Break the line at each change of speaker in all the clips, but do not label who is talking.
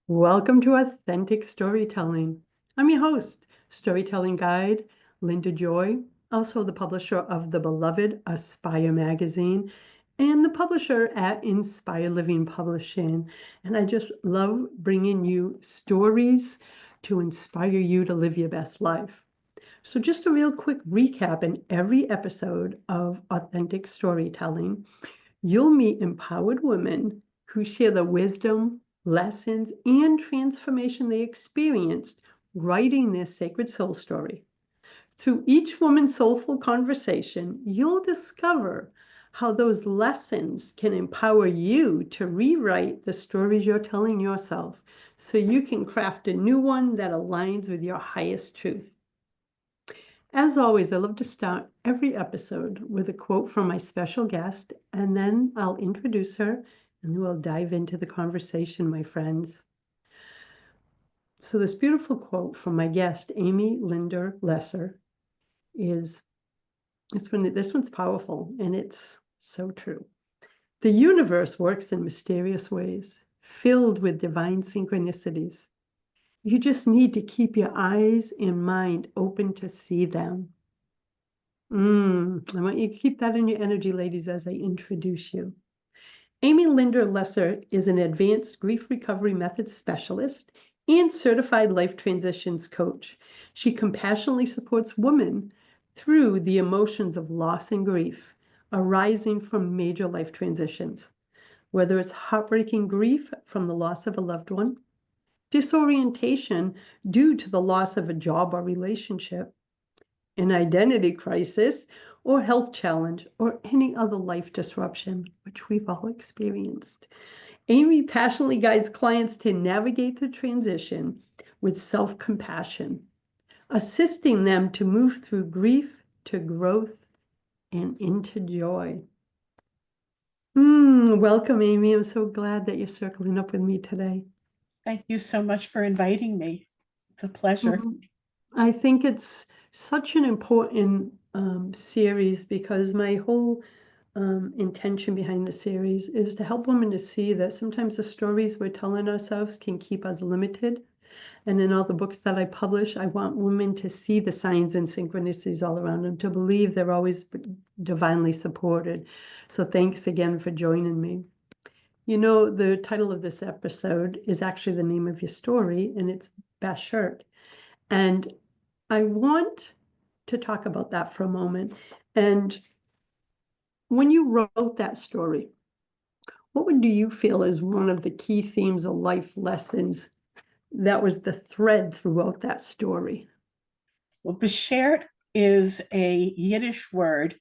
Welcome to Authentic Storytelling. I'm your host, storytelling guide, Linda Joy, also the publisher of the beloved Aspire magazine and the publisher at Inspire Living Publishing. And I just love bringing you stories to inspire you to live your best life. So just a real quick recap in every episode of Authentic Storytelling. You'll meet empowered women who share the wisdom, lessons, and transformation they experienced writing their sacred soul story. Through each woman's soulful conversation, you'll discover how those lessons can empower you to rewrite the stories you're telling yourself so you can craft a new one that aligns with your highest truth. As always, I love to start every episode with a quote from my special guest, and then I'll introduce her and then we'll dive into the conversation, my friends. So, this beautiful quote from my guest, Amy Lindner-Lesser, is this one's powerful and it's so true. The universe works in mysterious ways, filled with divine synchronicities. You just need to keep your eyes and mind open to see them. I want you to keep that in your energy, ladies, as I introduce you. Amy Lindner-Lesser is an advanced grief recovery methods specialist and certified life transitions coach. She compassionately supports women through the emotions of loss and grief arising from major life transitions, whether it's heartbreaking grief from the loss of a loved one, disorientation due to the loss of a job or relationship, an identity crisis, or health challenge, or any other life disruption, which we've all experienced. Amy passionately guides clients to navigate the transition with self-compassion, assisting them to move through grief to growth and into joy. Welcome, Amy. I'm so glad that you're circling up with me today.
Thank you so much for inviting me. It's a pleasure.
I think it's such an important series because my whole intention behind the series is to help women to see that sometimes the stories we're telling ourselves can keep us limited. And in all the books that I publish, I want women to see the signs and synchronicities all around them, to believe they're always divinely supported. So thanks again for joining me. You know, the title of this episode is actually the name of your story, and it's Bashert. And I want to talk about that for a moment. And when you wrote that story, what do you feel is one of the key themes of life lessons that was the thread throughout that story?
Well, Bashert is a Yiddish word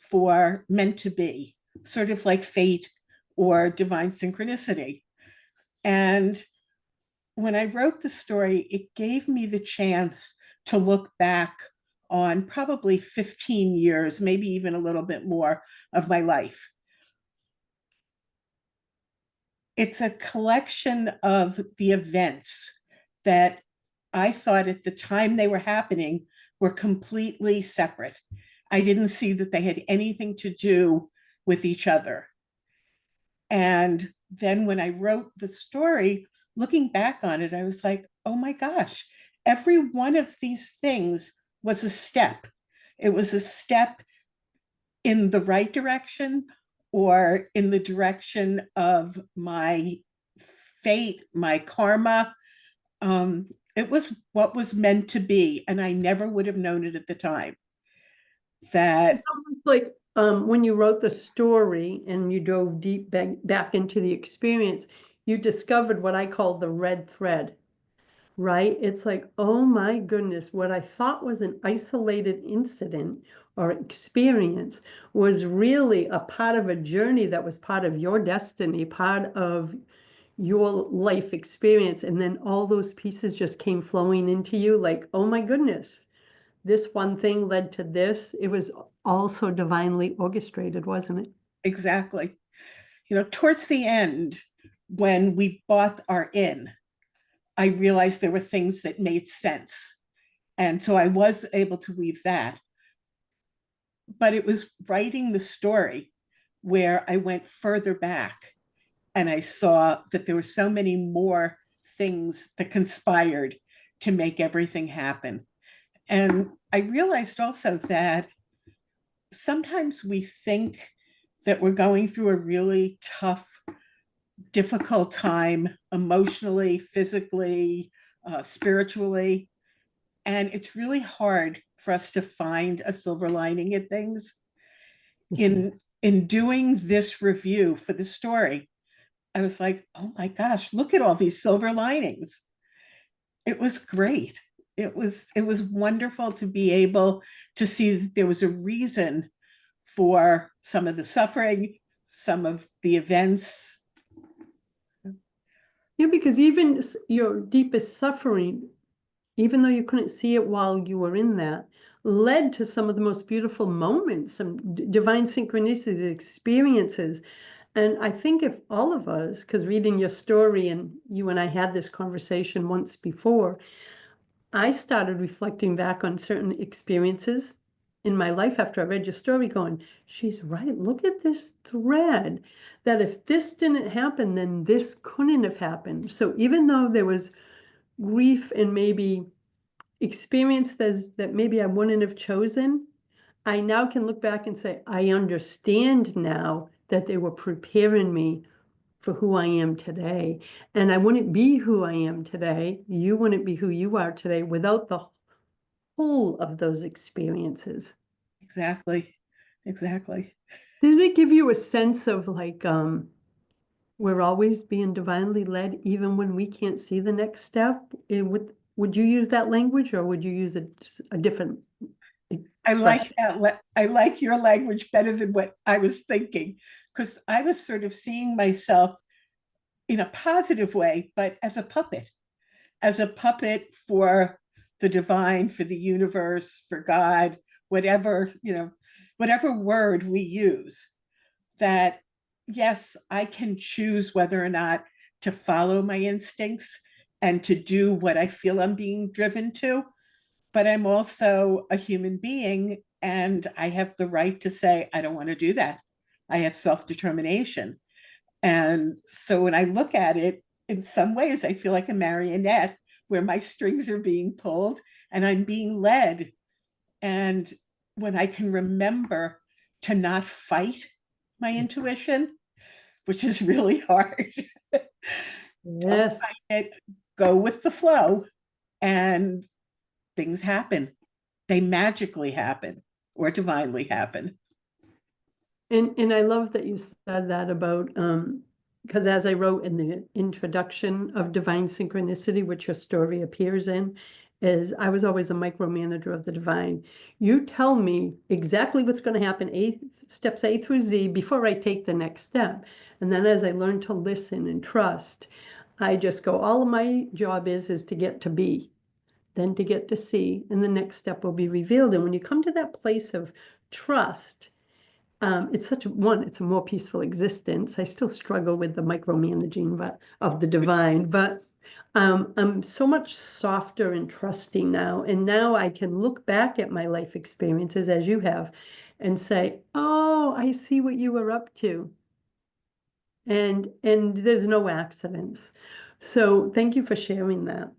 for meant to be, sort of like fate or divine synchronicity. And when I wrote the story, it gave me the chance to look back on probably 15 years, maybe even a little bit more of my life. It's a collection of the events that I thought at the time they were happening were completely separate. I didn't see that they had anything to do with each other. And then when I wrote the story, looking back on it, I was like, oh my gosh, every one of these things was a step. It was a step in the right direction or in the direction of my fate, my karma. It was what was meant to be, and I never would have known it at the time. That
It's almost like when you wrote the story and you dove deep back into the experience, you discovered what I call the red thread, right? It's like, oh my goodness, what I thought was an isolated incident or experience was really a part of a journey that was part of your destiny, part of your life experience. And then all those pieces just came flowing into you like, oh my goodness, this one thing led to this. It was also divinely orchestrated, wasn't it?
exactly, towards the end, when we bought our inn, I realized there were things that made sense. And so I was able to weave that. But it was writing the story where I went further back and I saw that there were so many more things that conspired to make everything happen. And I realized also that sometimes we think that we're going through a really tough, difficult time emotionally, physically, spiritually. And it's really hard for us to find a silver lining in things. In doing this review for the story, I was like, oh my gosh, look at all these silver linings. It was great. It was wonderful to be able to see that there was a reason for some of the suffering, some of the events.
Yeah, because even your deepest suffering, even though you couldn't see it while you were in that, led to some of the most beautiful moments, some divine synchronicities, experiences. And I think if all of us, because reading your story, and you and I had this conversation once before, I started reflecting back on certain experiences in my life after I read your story, going, she's right. Look at this thread that if this didn't happen, then this couldn't have happened. So even though there was grief and maybe experiences that maybe I wouldn't have chosen, I now can look back and say, I understand now that they were preparing me for who I am today. And I wouldn't be who I am today. You wouldn't be who you are today without the whole of those experiences.
Exactly. Exactly.
Did it give you a sense of like, we're always being divinely led, even when we can't see the next step? Would you use that language, or would you use a different
I like
expression?
that. I like your language better than what I was thinking, because I was sort of seeing myself in a positive way, but as a puppet for the divine, for the universe, for God, whatever, whatever word we use, that yes, I can choose whether or not to follow my instincts and to do what I feel I'm being driven to, but I'm also a human being and I have the right to say, I don't want to do that. I have self determination. And so when I look at it, in some ways, I feel like a marionette where my strings are being pulled and I'm being led. And when I can remember to not fight my intuition, which is really hard, don't
Yes.
fight it, go with the flow, and things happen. They magically happen or divinely happen.
And I love that you said that about, because as I wrote in the introduction of Divine Synchronicity, which your story appears in, is I was always a micromanager of the divine. You tell me exactly what's going to happen, steps A through Z, before I take the next step. And then as I learn to listen and trust, I just go, all of my job is to get to B, then to get to C, and the next step will be revealed. And when you come to that place of trust, it's it's a more peaceful existence. I still struggle with the micromanaging of the divine, but I'm so much softer and trusting now. And now I can look back at my life experiences as you have and say, oh, I see what you were up to. And there's no accidents. So thank you for sharing that.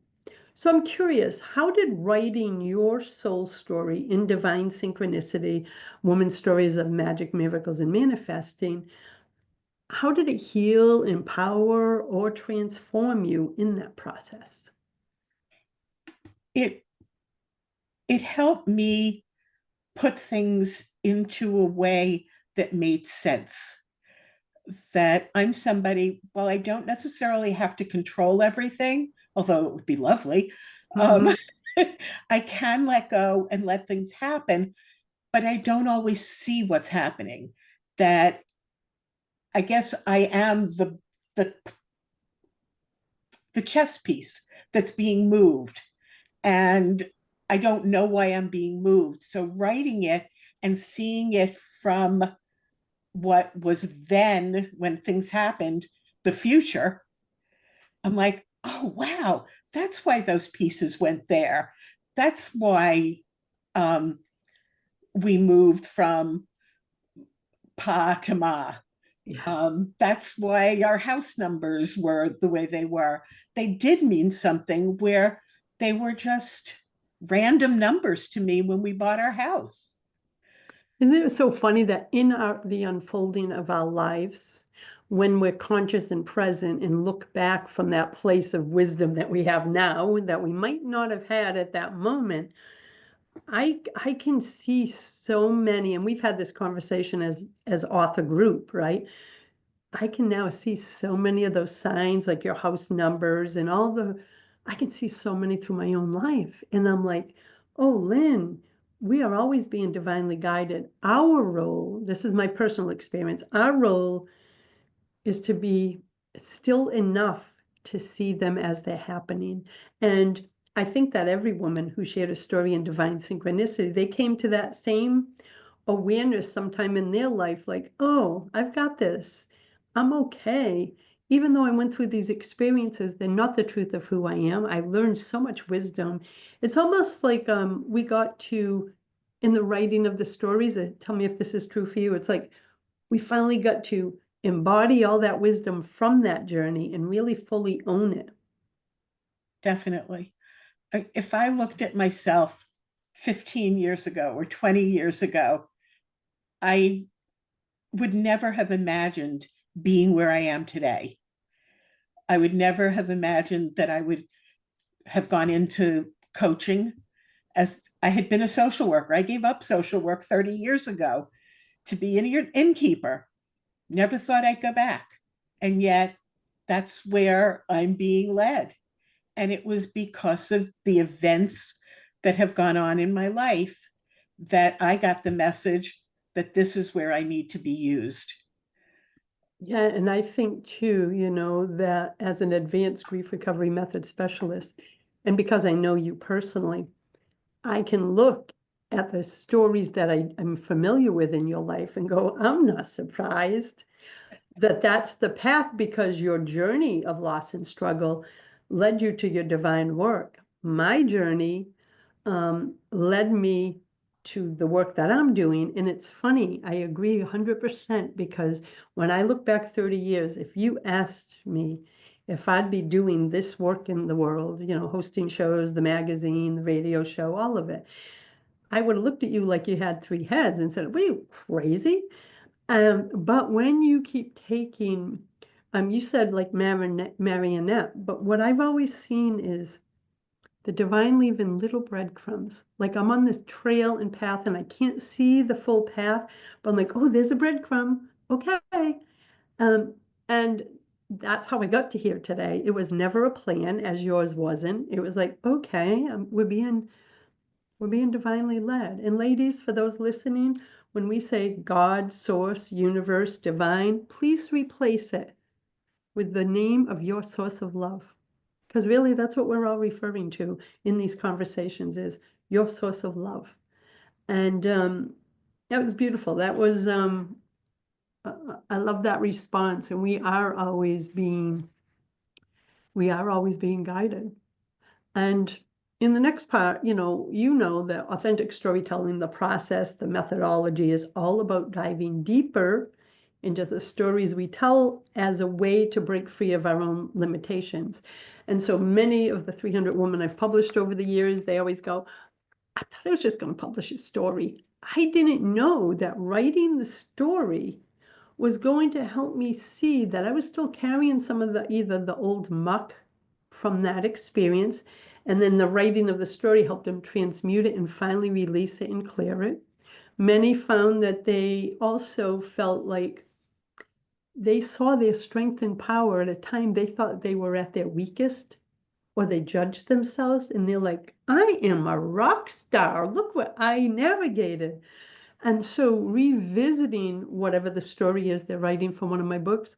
So I'm curious, how did writing your soul story in Divine Synchronicity, Woman's Stories of Magic, Miracles, and Manifesting, how did it heal, empower, or transform you in that process?
It it helped me put things into a way that made sense. That I'm somebody, well, I don't necessarily have to control everything, although it would be lovely. Um,
Mhm.
I can let go and let things happen, but I don't always see what's happening. That I guess I am the the chess piece that's being moved, and I don't know why I'm being moved. So writing it and seeing it from what was then when things happened, the future, I'm like, oh wow, that's why those pieces went there. That's why um, we moved from pa to ma.
Yeah.
That's why our house numbers were the way they were. They did mean something where they were just random numbers to me when we bought our house.
Isn't it so funny that in the unfolding of our lives, when we're conscious and present and look back from that place of wisdom that we have now, that we might not have had at that moment, I can see so many, and we've had this conversation as author group, right? I can now see so many of those signs, like your house numbers and I can see so many through my own life. And I'm like, oh, Lynn, we are always being divinely guided. Our role, this is my personal experience, our role is to be still enough to see them as they're happening. And I think that every woman who shared a story in divine synchronicity, they came to that same awareness sometime in their life, like, oh, I've got this. I'm okay. Even though I went through these experiences, they're not the truth of who I am. I learned so much wisdom. It's almost like we got to, in the writing of the stories, tell me if this is true for you. It's like we finally got to embody all that wisdom from that journey and really fully own it.
Definitely. If I looked at myself 15 years ago or 20 years ago, I would never have imagined being where I am today. I would never have imagined that I would have gone into coaching, as I had been a social worker. I gave up social work 30 years ago to be an innkeeper. Never thought I'd go back. And yet that's where I'm being led. And it was because of the events that have gone on in my life that I got the message that this is where I need to be used.
Yeah, and I think too, that as an advanced grief recovery method specialist, and because I know you personally, I can look at the stories that I'm familiar with in your life and go, I'm not surprised that that's the path because your journey of loss and struggle led you to your divine work. My journey led me to the work that I'm doing. And it's funny, I agree 100% because when I look back 30 years, if you asked me if I'd be doing this work in the world, hosting shows, the magazine, the radio show, all of it, I would have looked at you like you had three heads and said, "What are you crazy?" But when you keep taking, you said like marionette, but what I've always seen is the divine leaving little breadcrumbs. Like I'm on this trail and path and I can't see the full path, but I'm like, oh, there's a breadcrumb. Okay. Um, and that's how I got to here today. It was never a plan, as yours wasn't. It was like, okay, we're being divinely led. And ladies, for those listening, when we say God, source, universe, divine, please replace it with the name of your source of love. Because really, that's what we're all referring to in these conversations is your source of love. And that was beautiful. I love that response. And we are always being guided. And in the next part, that authentic storytelling, the process, the methodology is all about diving deeper into the stories we tell as a way to break free of our own limitations. And so many of the 300 women I've published over the years, they always go, I thought I was just going to publish a story. I didn't know that writing the story was going to help me see that I was still carrying some of either the old muck from that experience, and then the writing of the story helped them transmute it and finally release it and clear it. Many found that they also felt like they saw their strength and power at a time they thought they were at their weakest, or they judged themselves and they're like, I am a rock star. Look what I navigated. And so revisiting whatever the story is they're writing for one of my books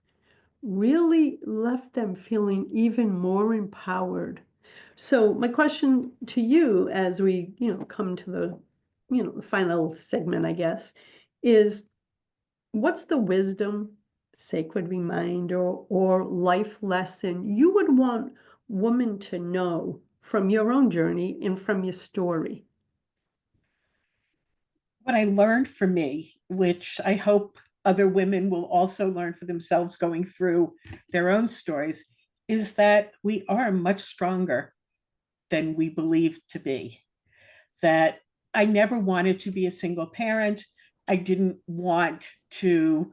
really left them feeling even more empowered. So my question to you as we, come to the final segment, I guess, is what's the wisdom, sacred reminder, or life lesson you would want women to know from your own journey and from your story?
What I learned for me, which I hope other women will also learn for themselves going through their own stories, is that we are much stronger than we believe to be. That I never wanted to be a single parent. I didn't want to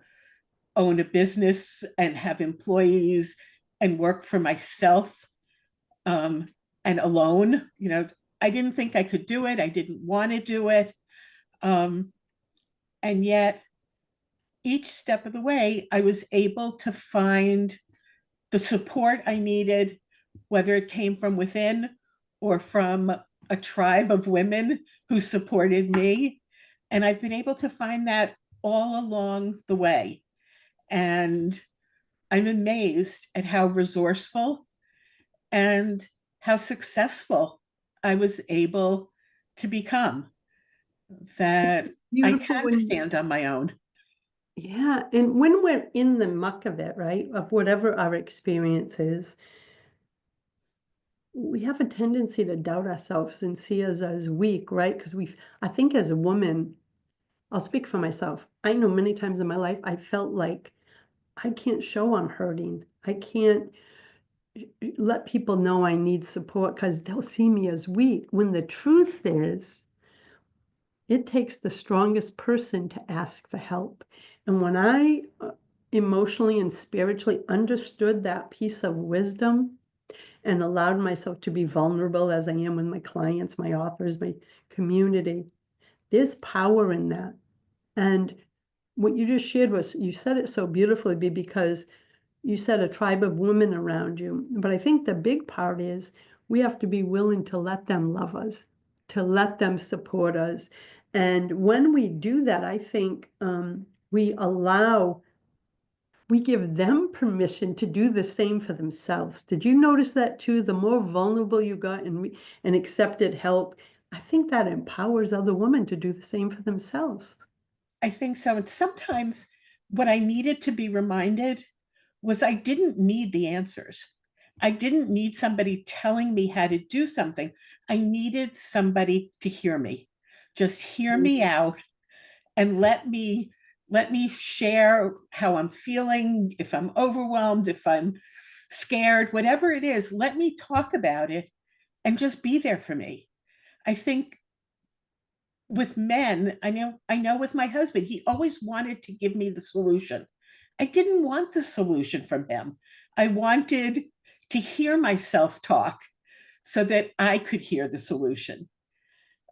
own a business and have employees and work for myself, um, and alone. I didn't think I could do it. I didn't want to do it. And yet, each step of the way, I was able to find the support I needed, whether it came from within or from a tribe of women who supported me. And I've been able to find that all along the way. And I'm amazed at how resourceful and how successful I was able to become, that I
Beautiful
can
when,
stand on my own.
yeah, and when we're in the muck of it, right, of whatever our experience is, we have a tendency to doubt ourselves and see us as weak, right? Because I think as a woman, I'll speak for myself. I know many times in my life, I felt like I can't show I'm hurting. I can't let people know I need support because they'll see me as weak. When the truth is, it takes the strongest person to ask for help. And when I emotionally and spiritually understood that piece of wisdom and allowed myself to be vulnerable as I am with my clients, my authors, my community, there's power in that. And what you just shared was, you said it so beautifully, because you said a tribe of women around you. But I think the big part is we have to be willing to let them love us, to let them support us. And when we do that, I think we give them permission to do the same for themselves. Did you notice that too? The more vulnerable you got and accepted help, I think that empowers other women to do the same for themselves.
I think so. And sometimes what I needed to be reminded was I didn't need the answers. I didn't need somebody telling me how to do something. I needed somebody to hear me. Just hear me out and let me share how I'm feeling, if I'm overwhelmed, if I'm scared, whatever it is, let me talk about it and just be there for me. I think with men, I know with my husband, he always wanted to give me the solution. I didn't want the solution from him. I wanted to hear myself talk so that I could hear the solution.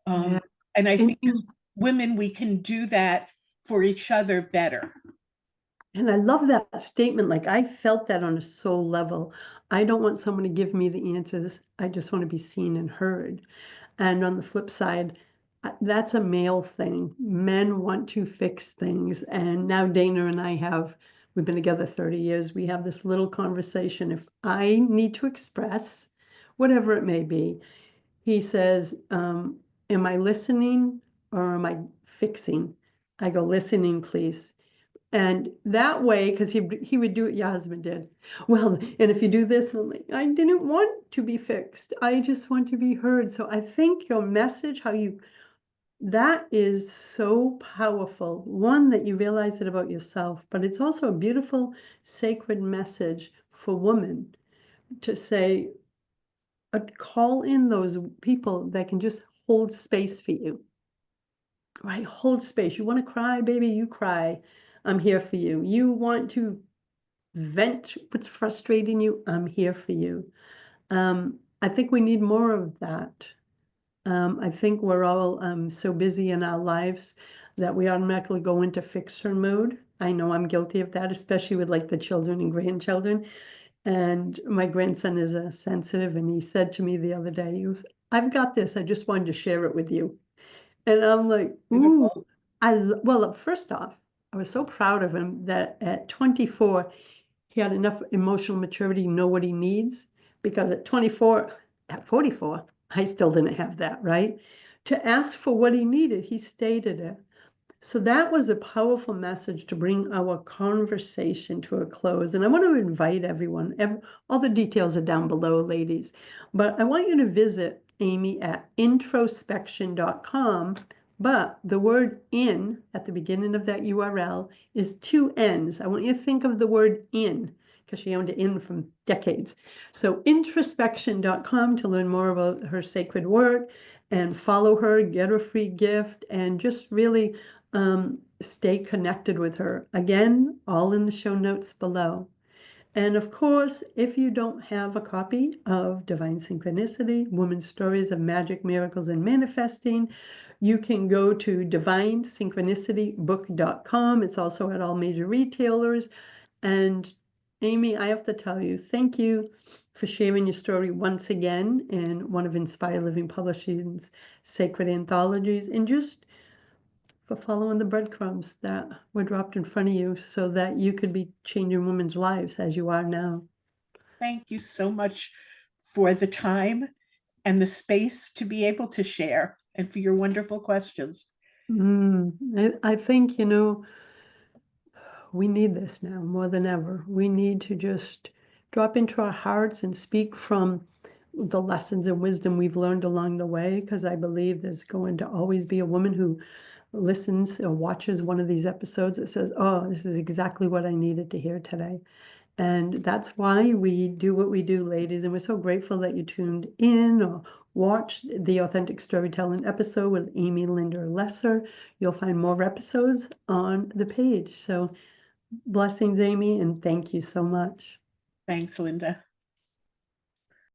Yeah.
And I
And
think as women, we can do that for each other better.
I love that statement. Like, I felt that on a soul level. I don't want someone to give me the answers. I just want to be seen and heard. And on the flip side, that's a male thing. Men want to fix things. And now Dana and we've been together 30 years. We have this little conversation. If I need to express, whatever it may be, he says, am I listening or am I fixing? I go, listening, please. And that way, because he would do what your husband did. Well, and if you do this, I'm like, I didn't want to be fixed. I just want to be heard. So I think your message, that is so powerful. One, that you realize it about yourself, but it's also a beautiful, sacred message for women to say, call in those people that can just hold space for you. Right? Hold space. You want to cry, baby? You cry. I'm here for you. You want to vent what's frustrating you? I'm here for you. I think we need more of that. I think we're all so busy in our lives that we automatically go into fixer mode. I know I'm guilty of that, especially with like the children and grandchildren. And my grandson is a sensitive, and he said to me the other day, he was, I've got this. I just wanted to share it with you. And I'm like, ooh,
Beautiful.
well, first off, I was so proud of him that at 24, he had enough emotional maturity to know what he needs. Because at 44, I still didn't have that, right? To ask for what he needed, he stated it. So that was a powerful message to bring our conversation to a close. And I want to invite everyone, all the details are down below, ladies, but I want you to visit Amy at introspection.com, But the word in at the beginning of that URL is two N's. I want you to think of the word in, because she owned it in from decades. So introspection.com to learn more about her sacred work and follow her, get her free gift, and just really stay connected with her. Again, all in the show notes below. And of course, if you don't have a copy of Divine Synchronicity, Women's Stories of Magic, Miracles, and Manifesting, you can go to divinesynchronicitybook.com. It's also at all major retailers. And Amy, I have to tell you, thank you for sharing your story once again in one of Inspire Living Publishing's sacred anthologies, and just for following the breadcrumbs that were dropped in front of you so that you could be changing women's lives as you are now.
Thank you so much for the time and the space to be able to share, and for your wonderful questions.
I think, we need this now more than ever. We need to just drop into our hearts and speak from the lessons and wisdom we've learned along the way, because I believe there's going to always be a woman who listens or watches one of these episodes that says, oh, this is exactly what I needed to hear today. And that's why we do what we do, ladies. And we're so grateful that you tuned in or watched the Authentic Storytelling episode with Amy Lindner-Lesser. You'll find more episodes on the page. So blessings, Amy, and thank you so much.
Thanks, Linda.